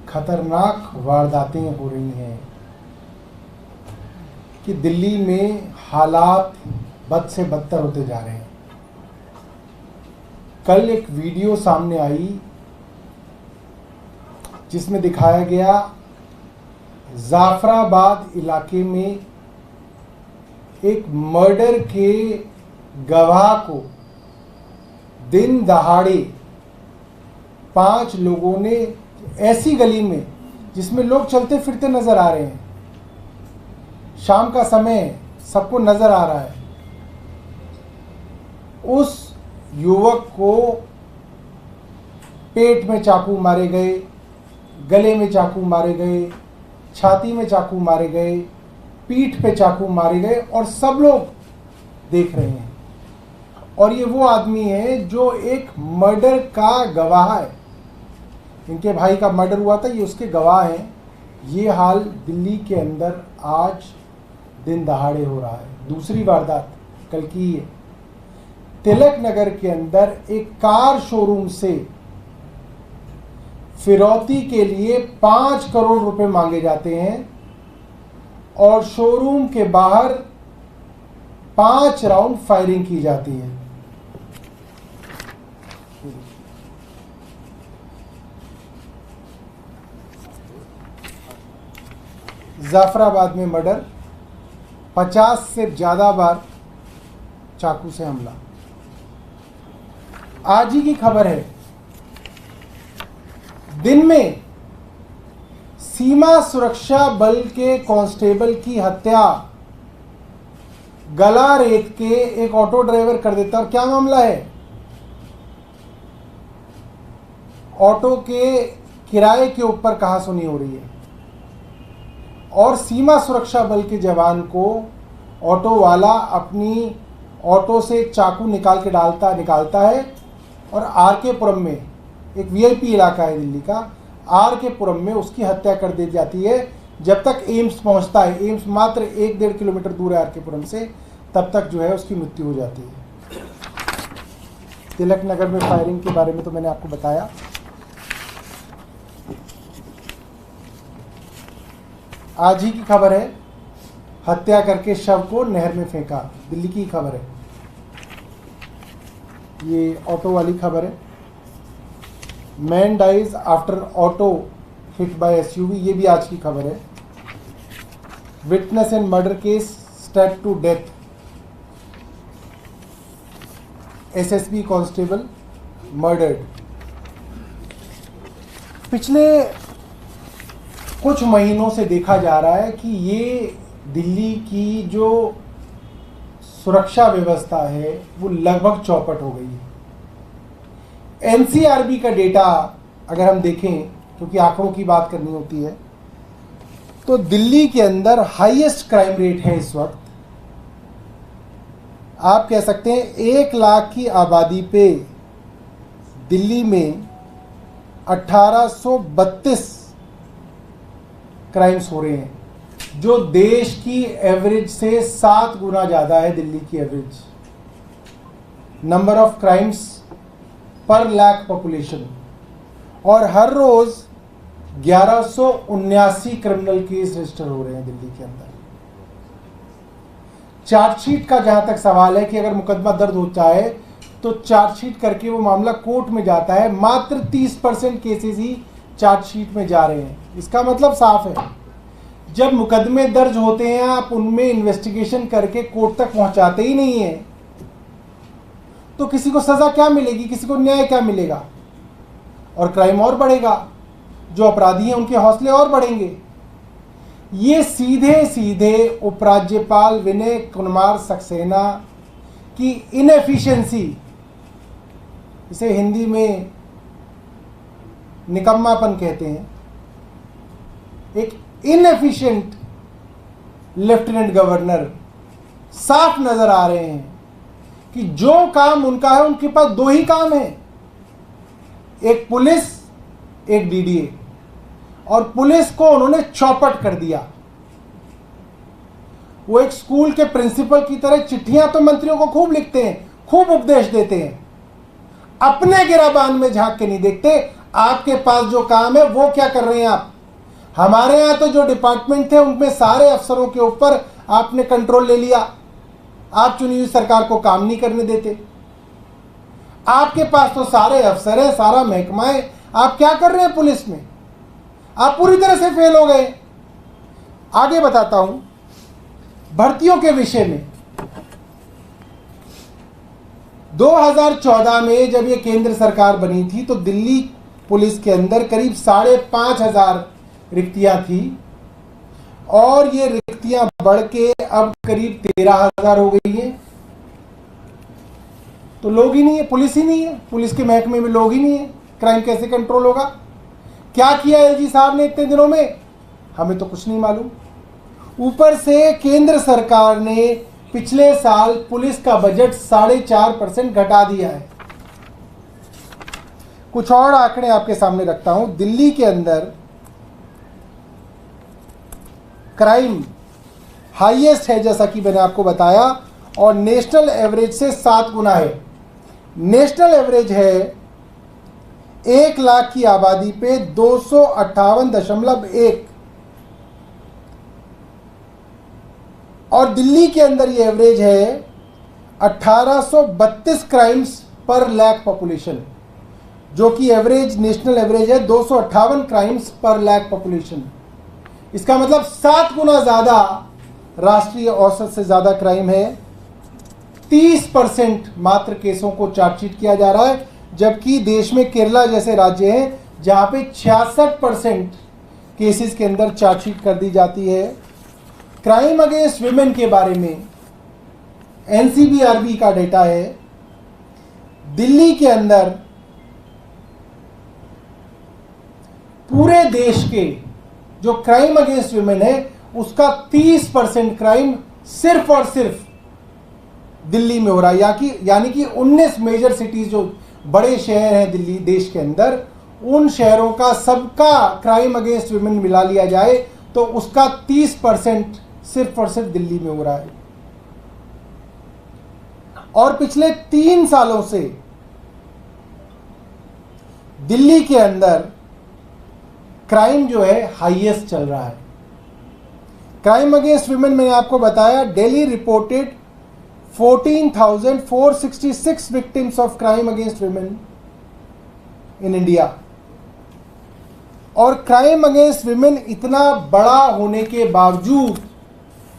खतरनाक वारदातें हो रही हैं कि दिल्ली में हालात बद से बदतर होते जा रहे हैं। कल एक वीडियो सामने आई जिसमें दिखाया गया जाफराबाद इलाके में एक मर्डर के गवाह को दिन दहाड़े 5 लोगों ने ऐसी गली में जिसमें लोग चलते फिरते नजर आ रहे हैं, शाम का समय सबको नजर आ रहा है, उस युवक को पेट में चाकू मारे गए, गले में चाकू मारे गए, छाती में चाकू मारे गए, पीठ पे चाकू मारे गए और सब लोग देख रहे हैं। और ये वो आदमी है जो एक मर्डर का गवाह है। इनके भाई का मर्डर हुआ था, ये उसके गवाह हैं। ये हाल दिल्ली के अंदर आज दिन दहाड़े हो रहा है। दूसरी वारदात कल की है। तिलक नगर के अंदर एक कार शोरूम से फिरौती के लिए 5 करोड़ रुपए मांगे जाते हैं और शोरूम के बाहर 5 राउंड फायरिंग की जाती है। जाफराबाद में मर्डर, 50 से ज्यादा बार चाकू से हमला। आज ही की खबर है, दिन में सीमा सुरक्षा बल के कांस्टेबल की हत्या गला रेत के एक ऑटो ड्राइवर कर देता। और क्या मामला है? ऑटो के किराए के ऊपर कहासुनी हो रही है और सीमा सुरक्षा बल के जवान को ऑटो वाला अपनी ऑटो से चाकू निकाल के निकालता है और आर के पुरम में, एक वीआईपी इलाका है दिल्ली का, आर के पुरम में उसकी हत्या कर दी जाती है। जब तक एम्स पहुंचता है, एम्स मात्र 1-1.5 किलोमीटर दूर है आर के पुरम से, तब तक जो है उसकी मृत्यु हो जाती है। तिलक नगर में फायरिंग के बारे में तो मैंने आपको बताया। आज ही की खबर है, हत्या करके शव को नहर में फेंका, दिल्ली की खबर है। ये ऑटो वाली खबर है। Man dies after auto hit by SUV, ये भी आज की खबर है। Witness in murder case step to death, SSB constable murdered. पिछले कुछ महीनों से देखा जा रहा है कि ये दिल्ली की जो सुरक्षा व्यवस्था है वो लगभग चौपट हो गई है। एनसीआरबी का डेटा अगर हम देखें, क्योंकि आंकड़ों की बात करनी होती है, तो दिल्ली के अंदर हाईएस्ट क्राइम रेट है इस वक्त। आप कह सकते हैं 1 लाख की आबादी पे दिल्ली में 1832 क्राइम्स हो रहे हैं, जो देश की एवरेज से 7 गुना ज़्यादा है। दिल्ली की एवरेज नंबर ऑफ क्राइम्स पर लाख पॉपुलेशन, और हर रोज 1179 क्रिमिनल केस रजिस्टर हो रहे हैं दिल्ली के अंदर। चार्जशीट का जहां तक सवाल है कि अगर मुकदमा दर्ज होता है तो चार्जशीट करके वो मामला कोर्ट में जाता है, मात्र 30% केसेस ही चार्जशीट में जा रहे हैं। इसका मतलब साफ है, जब मुकदमे दर्ज होते हैं आप उनमें इन्वेस्टिगेशन करके कोर्ट तक पहुंचाते ही नहीं है तो किसी को सजा क्या मिलेगी, किसी को न्याय क्या मिलेगा? और क्राइम और बढ़ेगा, जो अपराधी हैं उनके हौसले और बढ़ेंगे। ये सीधे सीधे उपराज्यपाल विनय कुमार सक्सेना की इनएफिशिएंसी, इसे हिंदी में निकम्मापन कहते हैं, एक इनएफिशिएंट लेफ्टिनेंट गवर्नर साफ नजर आ रहे हैं कि जो काम उनका है, उनके पास 2 ही काम है, एक पुलिस, एक डीडीए। और पुलिस को उन्होंने चौपट कर दिया। वो एक स्कूल के प्रिंसिपल की तरह चिट्ठियां तो मंत्रियों को खूब लिखते हैं, खूब उपदेश देते हैं, अपने गिराबान में झांक के नहीं देखते, आपके पास जो काम है वो क्या कर रहे हैं आप? हमारे यहाँ तो जो डिपार्टमेंट थे उनमें सारे अफसरों के ऊपर आपने कंट्रोल ले लिया। आप चुनी हुई सरकार को काम नहीं करने देते। आपके पास तो सारे अफसर है, सारा महकमा है, आप क्या कर रहे हैं पुलिस में? आप पूरी तरह से फेल हो गए। आगे बताता हूं भर्तियों के विषय में। 2014 में जब ये केंद्र सरकार बनी थी तो दिल्ली पुलिस के अंदर करीब 5,500 रिक्तियां थी और ये रिक्तियां बढ़ के अब करीब 13,000 हो गई है। तो लोग ही नहीं है, पुलिस ही नहीं है, पुलिस के महकमे में लोग ही नहीं है, क्राइम कैसे कंट्रोल होगा? क्या किया एलजी साहब ने इतने दिनों में? हमें तो कुछ नहीं मालूम। ऊपर से केंद्र सरकार ने पिछले साल पुलिस का बजट 4.5% घटा दिया है। कुछ और आंकड़े आपके सामने रखता हूं। दिल्ली के अंदर क्राइम हाईएस्ट है, जैसा कि मैंने आपको बताया, और नेशनल एवरेज से 7 गुना है। नेशनल एवरेज है 1 लाख की आबादी पे 258.1 और दिल्ली के अंदर ये एवरेज है 1832 क्राइम्स पर लाख पॉपुलेशन, जो कि एवरेज नेशनल एवरेज है 258 क्राइम्स पर लाख पॉपुलेशन। इसका मतलब 7 गुना ज्यादा राष्ट्रीय औसत से ज्यादा क्राइम है। 30% मात्र केसों को चार्जशीट किया जा रहा है, जबकि देश में केरला जैसे राज्य हैं जहां पे 66% केसेस के अंदर चार्जशीट कर दी जाती है। क्राइम अगेंस्ट विमेन के बारे में एनसीबीआरबी का डेटा है, दिल्ली के अंदर पूरे देश के जो क्राइम अगेंस्ट विमेन है उसका 30% क्राइम सिर्फ और सिर्फ दिल्ली में हो रहा है। यानी कि 19 मेजर सिटीज जो बड़े शहर हैं दिल्ली देश के अंदर, उन शहरों का सबका क्राइम अगेंस्ट विमेन मिला लिया जाए तो उसका 30% सिर्फ और सिर्फ दिल्ली में हो रहा है। और पिछले 3 सालों से दिल्ली के अंदर क्राइम जो है हाईएस्ट चल रहा है। क्राइम अगेंस्ट विमेन मैंने आपको बताया, Delhi reported 14,466 victims of crime against women in India. और क्राइम अगेंस्ट विमेन इतना बड़ा होने के बावजूद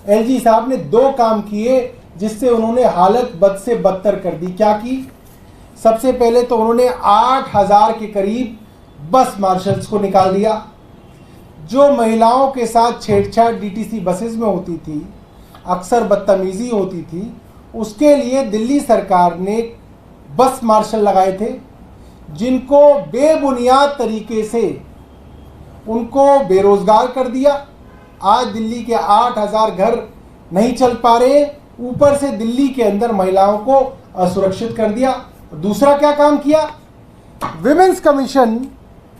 एलजी साहब ने 2 काम किए जिससे उन्होंने हालत बद से बदतर कर दी। क्या की? सबसे पहले तो उन्होंने 8,000 के करीब बस मार्शल्स को निकाल दिया। जो महिलाओं के साथ छेड़छाड़ डीटीसी बसेस में होती थी, अक्सर बदतमीजी होती थी, उसके लिए दिल्ली सरकार ने बस मार्शल लगाए थे, जिनको बेबुनियाद तरीके से उनको बेरोजगार कर दिया। आज दिल्ली के 8,000 घर नहीं चल पा रहे, ऊपर से दिल्ली के अंदर महिलाओं को असुरक्षित कर दिया। दूसरा क्या काम किया? विमेंस कमीशन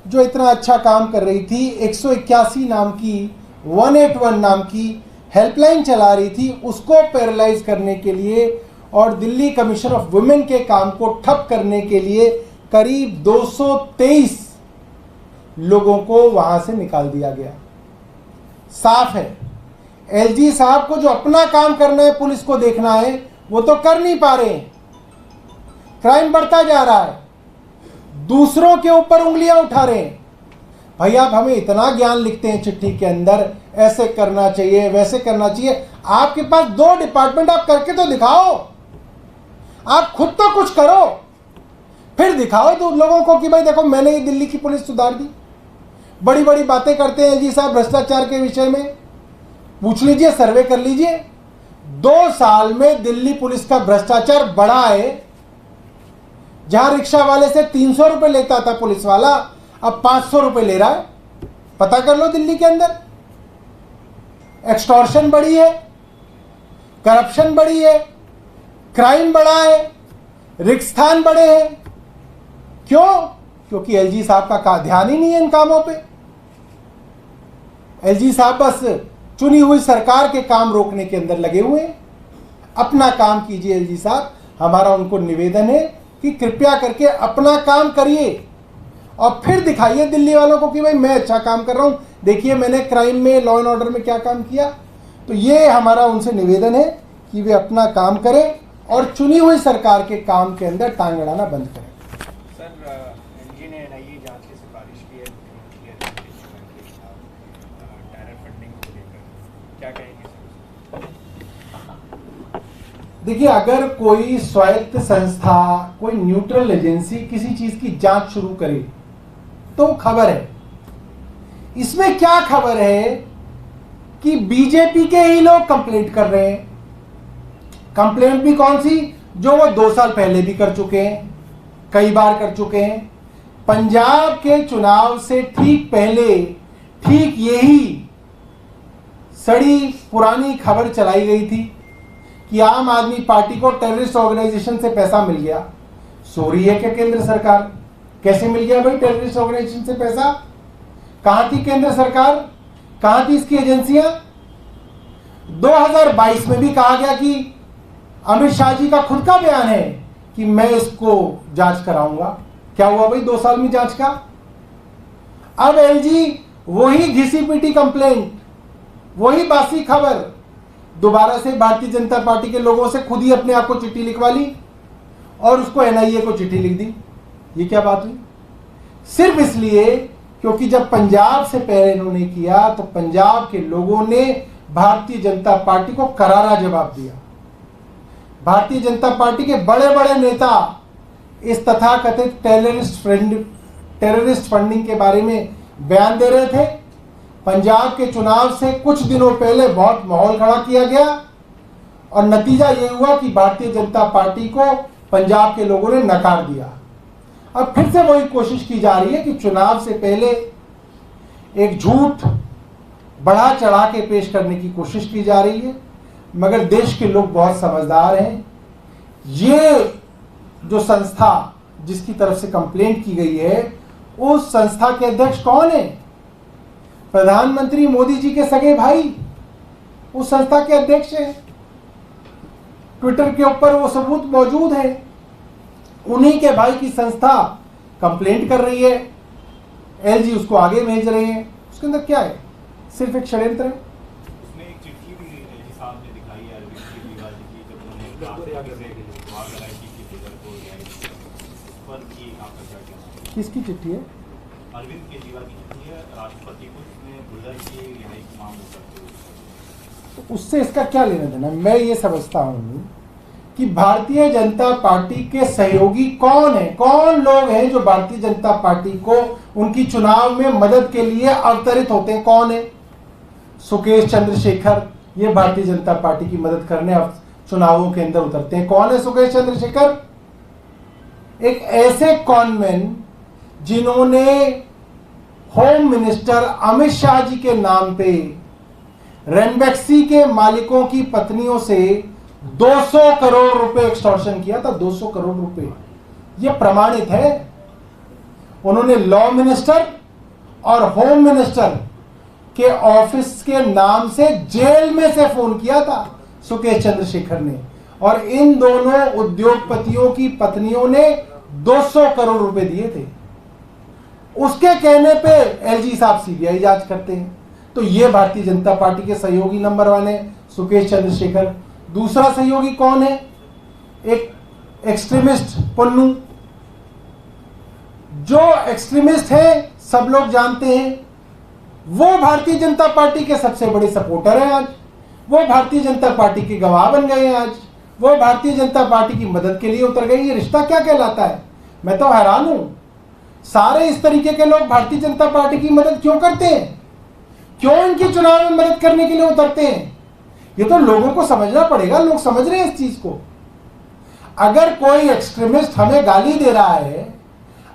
जो इतना अच्छा काम कर रही थी, 181 नाम की 181 नाम की हेल्पलाइन चला रही थी, उसको पैरालाइज करने के लिए और दिल्ली कमीशन ऑफ वुमेन के काम को ठप करने के लिए करीब 223 लोगों को वहां से निकाल दिया गया। साफ है एलजी साहब को जो अपना काम करना है, पुलिस को देखना है, वो तो कर नहीं पा रहे हैं। क्राइम बढ़ता जा रहा है, दूसरों के ऊपर उंगलियां उठा रहे हैं। भाई आप हमें इतना ज्ञान लिखते हैं चिट्ठी के अंदर, ऐसे करना चाहिए वैसे करना चाहिए, आपके पास 2 डिपार्टमेंट, आप करके तो दिखाओ। आप खुद तो कुछ करो, फिर दिखाओ तो लोगों को कि भाई देखो मैंने ये दिल्ली की पुलिस सुधार दी। बड़ी बड़ी बातें करते हैं जी साहब भ्रष्टाचार के विषय में, पूछ लीजिए, सर्वे कर लीजिए। 2 साल में दिल्ली पुलिस का भ्रष्टाचार बढ़ा है। जहां रिक्शा वाले से 300 रुपए लेता था पुलिस वाला, अब 500 रुपए ले रहा है। पता कर लो दिल्ली के अंदर। एक्सटॉर्शन बढ़ी है, करप्शन बढ़ी है, क्राइम बढ़ा है, रिक्स्थान बढ़े हैं। क्यों? क्योंकि एलजी साहब का ध्यान ही नहीं है इन कामों पे। एलजी साहब बस चुनी हुई सरकार के काम रोकने के अंदर लगे हुए हैं। अपना काम कीजिए एलजी साहब, हमारा उनको निवेदन है कि कृपया करके अपना काम करिए और फिर दिखाइए दिल्ली वालों को कि भाई मैं अच्छा काम कर रहा हूँ, देखिए मैंने क्राइम में, लॉ एंड ऑर्डर में क्या काम किया। तो ये हमारा उनसे निवेदन है कि वे अपना काम करें और चुनी हुई सरकार के काम के अंदर टांग अड़ाना बंद करें। सर, एलजी ने एनआईए जांच की सिफारिश की है टेरर फंडिंग को लेकर, क्या कहेंगे सर? देखिए, अगर कोई स्वायत्त संस्था, कोई न्यूट्रल एजेंसी किसी चीज की जांच शुरू करे तो खबर है। इसमें क्या खबर है कि बीजेपी के ही लोग कंप्लेंट कर रहे हैं। कंप्लेंट भी कौन सी? जो वो 2 साल पहले भी कर चुके हैं, कई बार कर चुके हैं। पंजाब के चुनाव से ठीक पहले ठीक यही सड़ी पुरानी खबर चलाई गई थी कि आम आदमी पार्टी को टेररिस्ट ऑर्गेनाइजेशन से पैसा मिल गया। सो रही है क्या केंद्र सरकार? कैसे मिल गया भाई टेररिस्ट ऑर्गेनाइजेशन से पैसा? कहां थी केंद्र सरकार? कहां थी इसकी एजेंसियां? 2022 में भी कहा गया कि अमित शाह जी का खुद का बयान है कि मैं इसको जांच कराऊंगा। क्या हुआ भाई 2 साल में जांच का? अब एलजी वही घिसी पीटी कंप्लेंट, वही बासी खबर दोबारा से भारतीय जनता पार्टी के लोगों से खुद ही अपने आप को चिट्ठी लिखवा ली और उसको एनआईए को चिट्ठी लिख दी। ये क्या बात हुई? सिर्फ इसलिए क्योंकि जब पंजाब से पहले इन्होंने किया तो पंजाब के लोगों ने भारतीय जनता पार्टी को करारा जवाब दिया। भारतीय जनता पार्टी के बड़े बड़े नेता इस तथाकथित टेररिस्ट फंडिंग के बारे में बयान दे रहे थे। पंजाब के चुनाव से कुछ दिनों पहले बहुत माहौल खड़ा किया गया और नतीजा ये हुआ कि भारतीय जनता पार्टी को पंजाब के लोगों ने नकार दिया। अब फिर से वही कोशिश की जा रही है कि चुनाव से पहले एक झूठ बढ़ा चढ़ा के पेश करने की कोशिश की जा रही है, मगर देश के लोग बहुत समझदार हैं। ये जो संस्था जिसकी तरफ से कंप्लेंट की गई है, उस संस्था के अध्यक्ष कौन है? प्रधानमंत्री मोदी जी के सगे भाई उस संस्था के अध्यक्ष हैं। ट्विटर के ऊपर वो सबूत मौजूद है। उन्हीं के भाई की संस्था कंप्लेंट कर रही है, एलजी उसको आगे भेज रहे हैं। उसके अंदर क्या है? सिर्फ एक षड्यंत्र है। उसमें एक चिट्ठी भी एलजी साहब ने दिखाई है अरविंद केजरीवाल जी की, जब उन्होंने किसकी चिट्ठी है? अरविंद केजरीवाल की चिट्ठी है राष्ट्रपति को, जिसमें गुर्जर की रिहाई की मांग करते हुए। तो उससे इसका क्या लेना देना? मैं ये समझता हूं कि भारतीय जनता पार्टी के सहयोगी कौन है, कौन लोग हैं जो भारतीय जनता पार्टी को उनकी चुनाव में मदद के लिए अवतरित होते हैं? कौन है? सुकेश चंद्रशेखर, ये भारतीय जनता पार्टी की मदद करने चुनावों के अंदर उतरते हैं। कौन है सुकेश चंद्रशेखर? एक ऐसे कॉनमैन जिन्होंने होम मिनिस्टर अमित शाह जी के नाम पे रेमबेक्सी के मालिकों की पत्नियों से 200 करोड़ रुपए एक्सटॉर्शन किया था। 200 करोड़ रुपए, यह प्रमाणित है। उन्होंने लॉ मिनिस्टर और होम मिनिस्टर के ऑफिस के नाम से जेल में से फोन किया था सुकेश चंद्रशेखर ने, और इन दोनों उद्योगपतियों की पत्नियों ने 200 करोड़ रुपए दिए थे। उसके कहने पे एलजी साहब सीबीआई जांच करते हैं। तो ये भारतीय जनता पार्टी के सहयोगी नंबर 1 है सुकेश चंद्रशेखर। दूसरा सहयोगी कौन है? एक एक्सट्रीमिस्ट पन्नू, जो एक्सट्रीमिस्ट है सब लोग जानते हैं। वो भारतीय जनता पार्टी के सबसे बड़े सपोर्टर हैं आज। वो भारतीय जनता पार्टी के गवाह बन गए हैं आज। वो भारतीय जनता पार्टी की मदद के लिए उतर गई। ये रिश्ता क्या कहलाता है? मैं तो हैरान हूं। सारे इस तरीके के लोग भारतीय जनता पार्टी की मदद क्यों करते हैं? क्यों इनके चुनाव में मदद करने के लिए उतरते हैं? ये तो लोगों को समझना पड़ेगा। लोग समझ रहे हैं इस चीज को। अगर कोई एक्सट्रीमिस्ट हमें गाली दे रहा है,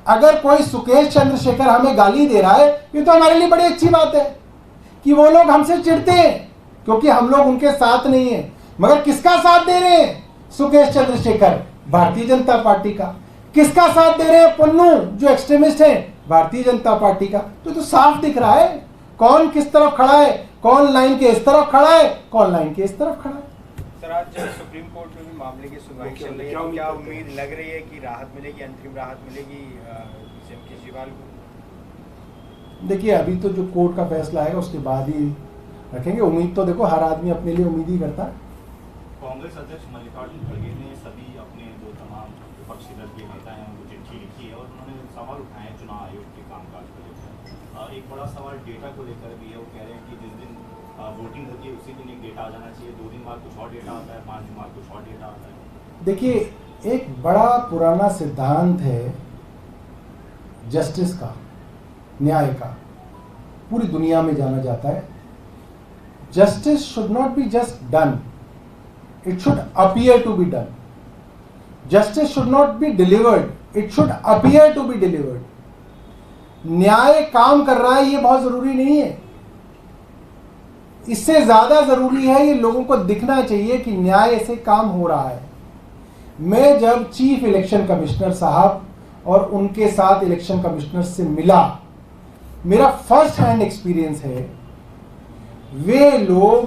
अगर कोई सुकेश चंद्रशेखर हमें गाली दे रहा है, ये तो हमारे लिए बड़ी अच्छी बात है कि वो लोग हमसे चिढ़ते हैं क्योंकि हम लोग उनके साथ नहीं है। मगर किसका साथ दे रहे हैं सुकेश चंद्रशेखर? भारतीय जनता पार्टी का। किसका साथ दे रहे हैं पन्नू जो एक्सट्रीमिस्ट है? भारतीय जनता पार्टी का। तो साफ दिख रहा है कौन किस तरफ खड़ा है, कौन लाइन के इस तरफ खड़ा है, कौन लाइन के इस तरफ खड़ा है। सर, आज सुप्रीम कोर्ट में भी मामले की सुनवाई चल रही है, क्या उम्मीद लग रही है कि राहत मिलेगी, अंतरिम राहत मिलेगी सीएम केजरीवाल को? देखिए अभी तो जो कोर्ट का फैसला आएगा उसके बाद ही रखेंगे। उम्मीद तो देखो हर आदमी अपने लिए उम्मीद ही करता है। कांग्रेस अध्यक्ष मल्लिकार्जुन खड़गे ने सभी अपने जो तमाम विपक्षी दल के नेता हैं उनको चिट्ठी लिखी है और उन्होंने सवाल उठाए हैं चुनाव आयोग के कामकाज को लेकर। एक बड़ा सवाल डेटा को लेकर भी है। वो कह रहे हैं कि जिस दिन वोटिंग होती है उसी दिन एक डेटा आ जाना चाहिए, 2 दिन बाद कुछ और डेटा आता है, 5 दिन बाद कुछ और डेटा आता है। देखिए एक बड़ा पुराना सिद्धांत है जस्टिस का, न्याय का, पूरी दुनिया में जाना जाता है। Justice should not be just done, it should appear to be done. Justice should not be delivered, it should appear to be delivered. न्याय काम कर रहा है ये बहुत जरूरी नहीं है, इससे ज्यादा जरूरी है ये लोगों को दिखना चाहिए कि न्याय से काम हो रहा है। मैं जब चीफ इलेक्शन कमिश्नर साहब और उनके साथ इलेक्शन कमिश्नर से मिला, मेरा फर्स्ट हैंड एक्सपीरियंस है वे लोग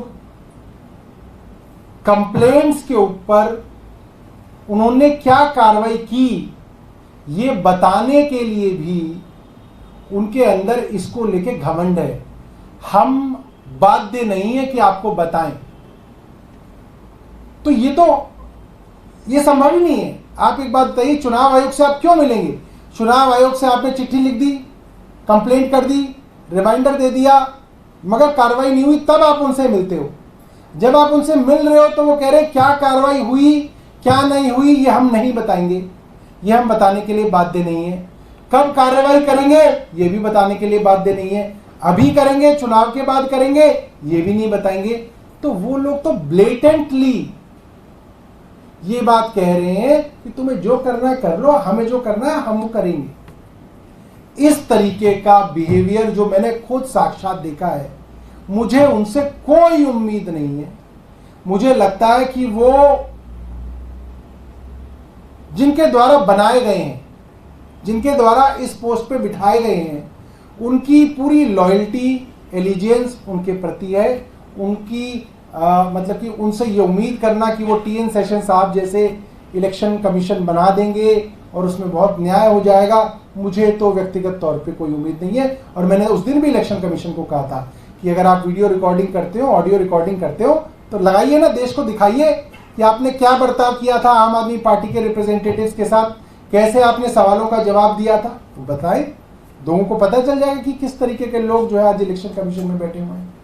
कंप्लेंट्स के ऊपर उन्होंने क्या कार्रवाई की ये बताने के लिए भी उनके अंदर इसको लेके घमंड है। हम बाध्य नहीं है कि आपको बताएं, तो ये संभव ही नहीं है। आप एक बात बताइए, चुनाव आयोग से आप क्यों मिलेंगे? चुनाव आयोग से आपने चिट्ठी लिख दी, कंप्लेंट कर दी, रिमाइंडर दे दिया, मगर कार्रवाई नहीं हुई, तब आप उनसे मिलते हो। जब आप उनसे मिल रहे हो तो वो कह रहे क्या कार्रवाई हुई क्या नहीं हुई ये हम नहीं बताएंगे, ये हम बताने के लिए बाध्य नहीं है। कब कार्रवाई करेंगे ये भी बताने के लिए बाध्य नहीं है। अभी करेंगे, चुनाव के बाद करेंगे, ये भी नहीं बताएंगे। तो वो लोग तो ब्लेटेंटली ये बात कह रहे हैं कि तुम्हें जो करना है कर लो, हमें जो करना है हम वो करेंगे। इस तरीके का बिहेवियर जो मैंने खुद साक्षात देखा है, मुझे उनसे कोई उम्मीद नहीं है। मुझे लगता है कि वो जिनके द्वारा बनाए गए हैं, जिनके द्वारा इस पोस्ट पे बिठाए गए हैं, उनकी पूरी लॉयल्टी, एलिजियंस उनके प्रति है। उनकी मतलब कि उनसे ये उम्मीद करना कि वो टीएन सेशन साहब जैसे इलेक्शन कमीशन बना देंगे और उसमें बहुत न्याय हो जाएगा, मुझे तो व्यक्तिगत तौर पे कोई उम्मीद नहीं है। और मैंने उस दिन भी इलेक्शन कमीशन को कहा था कि अगर आप वीडियो रिकॉर्डिंग करते हो, ऑडियो रिकॉर्डिंग करते हो, तो लगाइए ना, देश को दिखाइए कि आपने क्या बर्ताव किया था आम आदमी पार्टी के रिप्रेजेंटेटिव्स के साथ, कैसे आपने सवालों का जवाब दिया था, तो बताएं। लोगों को पता चल जाएगा कि किस तरीके के लोग जो है आज इलेक्शन कमीशन में बैठे हुए हैं।